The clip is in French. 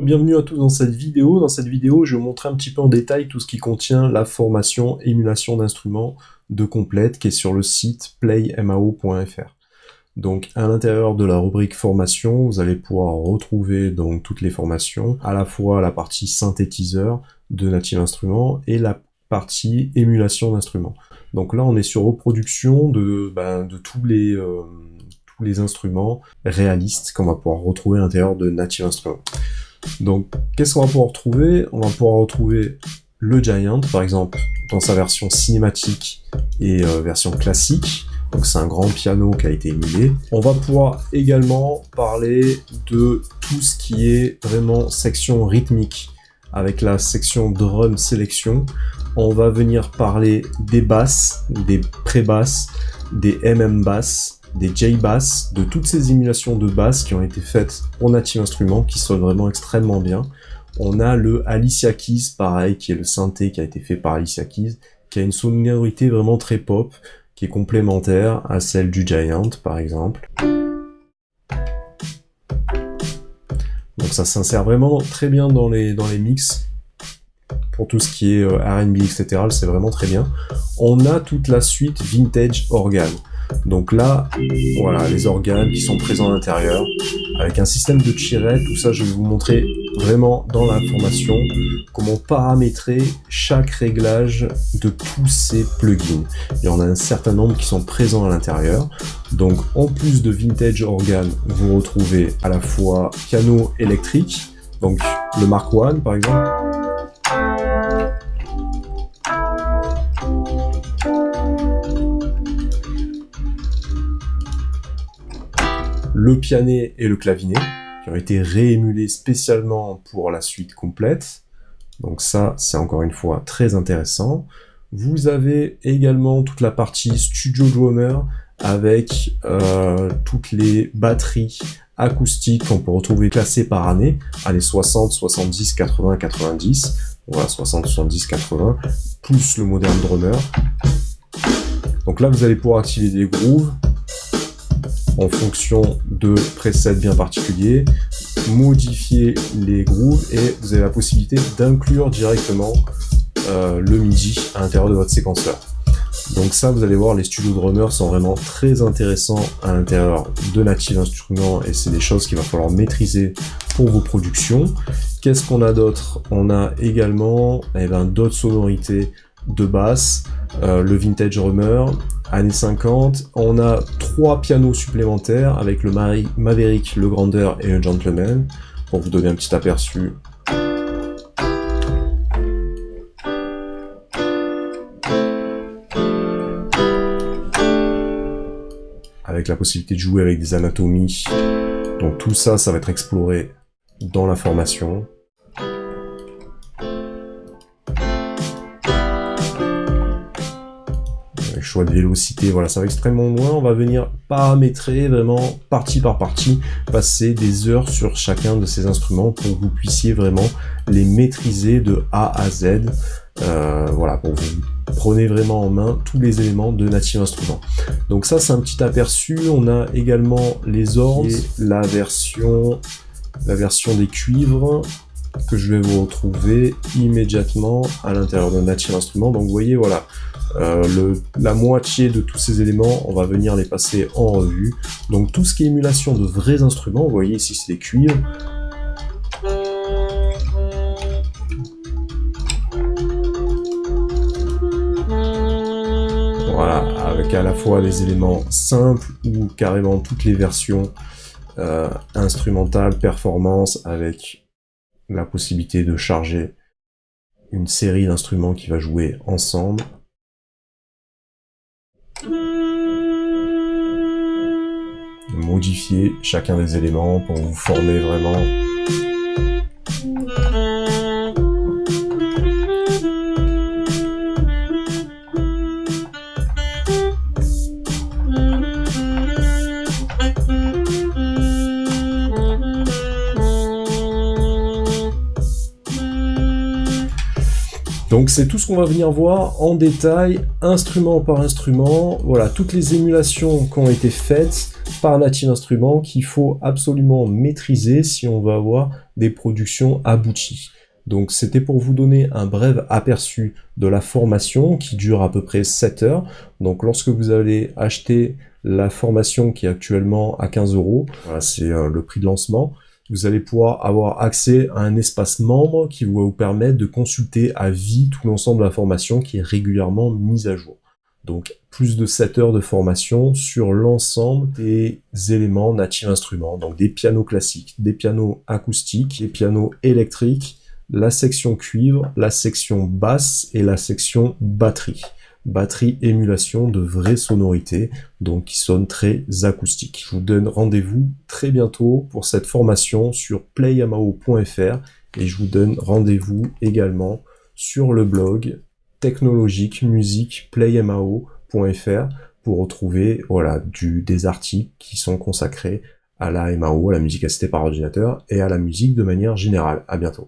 Bienvenue à tous dans cette vidéo. Dans cette vidéo, je vais vous montrer un petit peu en détail tout ce qui contient la formation émulation d'instruments de Complète qui est sur le site playmao.fr. Donc à l'intérieur de la rubrique formation, vous allez pouvoir retrouver donc toutes les formations, à la fois la partie synthétiseur de Native Instruments et la partie émulation d'instruments. Donc là on est sur reproduction de tous les instruments réalistes qu'on va pouvoir retrouver à l'intérieur de Native Instruments. Donc, qu'est-ce qu'on va pouvoir retrouver? On va pouvoir retrouver le Giant, par exemple, dans sa version cinématique et version classique. Donc, c'est un grand piano qui a été émulé. On va pouvoir également parler de tout ce qui est vraiment section rythmique, avec la section drum sélection. On va venir parler des basses, des pré-basses, des MM basses, des J-Bass, de toutes ces émulations de basses qui ont été faites pour Native Instruments, qui sonnent vraiment extrêmement bien. On a le Alicia Keys, pareil, qui est le synthé qui a été fait par Alicia Keys, qui a une sonorité vraiment très pop, qui est complémentaire à celle du Giant, par exemple. Donc ça s'insère vraiment très bien dans les mix. Pour tout ce qui est R&B, etc., c'est vraiment très bien. On a toute la suite Vintage Organ. Donc là, voilà, les organes qui sont présents à l'intérieur, avec un système de tirette, tout ça je vais vous montrer vraiment dans l'information, comment paramétrer chaque réglage de tous ces plugins. Il y en a un certain nombre qui sont présents à l'intérieur. Donc en plus de Vintage Organ, vous retrouvez à la fois piano électrique, donc le Mark I par exemple, le pianet et le clavinet, qui ont été réémulés spécialement pour la suite complète. Donc ça, c'est encore une fois très intéressant. Vous avez également toute la partie Studio Drummer, avec toutes les batteries acoustiques qu'on peut retrouver classées par année, années 60, 70, 80, 90, voilà, 60, 70, 80, plus le Modern Drummer. Donc là, vous allez pouvoir activer des grooves, en fonction de presets bien particuliers, modifier les grooves et vous avez la possibilité d'inclure directement le MIDI à l'intérieur de votre séquenceur. Donc ça, vous allez voir, les studios drummers sont vraiment très intéressants à l'intérieur de Native Instruments et c'est des choses qu'il va falloir maîtriser pour vos productions. Qu'est-ce qu'on a d'autre? On a également d'autres sonorités de basse, le Vintage Drummer, années 50, on a 3 pianos supplémentaires avec le Maverick, le Grandeur et le Gentleman, pour vous donner un petit aperçu. Avec la possibilité de jouer avec des anatomies. Donc tout ça, ça va être exploré dans la formation. Choix de vélocité, voilà, ça va extrêmement loin. On va venir paramétrer vraiment partie par partie, passer des heures sur chacun de ces instruments pour que vous puissiez vraiment les maîtriser de A à Z. Voilà, pour que vous prenez vraiment en main tous les éléments de Native Instruments. Donc ça, c'est un petit aperçu. On a également les orgues, la version des cuivres que je vais vous retrouver immédiatement à l'intérieur de Native Instruments. Donc vous voyez, voilà, la moitié de tous ces éléments, on va venir les passer en revue. Donc tout ce qui est émulation de vrais instruments, vous voyez ici c'est des cuivres. Voilà, avec à la fois des éléments simples ou carrément toutes les versions instrumentales, performance, avec la possibilité de charger une série d'instruments qui va jouer ensemble. Modifier chacun des éléments pour vous former vraiment Donc c'est tout ce qu'on va venir voir en détail, instrument par instrument. Voilà, toutes les émulations qui ont été faites par Native Instruments qu'il faut absolument maîtriser si on veut avoir des productions abouties. Donc c'était pour vous donner un bref aperçu de la formation qui dure à peu près 7 heures. Donc lorsque vous allez acheter la formation qui est actuellement à 15 €, voilà, c'est le prix de lancement, vous allez pouvoir avoir accès à un espace membre qui va vous permettre de consulter à vie tout l'ensemble de la formation qui est régulièrement mise à jour. Donc plus de 7 heures de formation sur l'ensemble des éléments Native Instruments, donc des pianos classiques, des pianos acoustiques, des pianos électriques, la section cuivre, la section basse et la section batterie. Batterie émulation de vraies sonorités, donc qui sonnent très acoustiques. Je vous donne rendez-vous très bientôt pour cette formation sur playmao.fr et je vous donne rendez-vous également sur le blog technologique musique playmao.fr pour retrouver voilà, des articles qui sont consacrés à la MAO, à la musique assistée par ordinateur et à la musique de manière générale. À bientôt.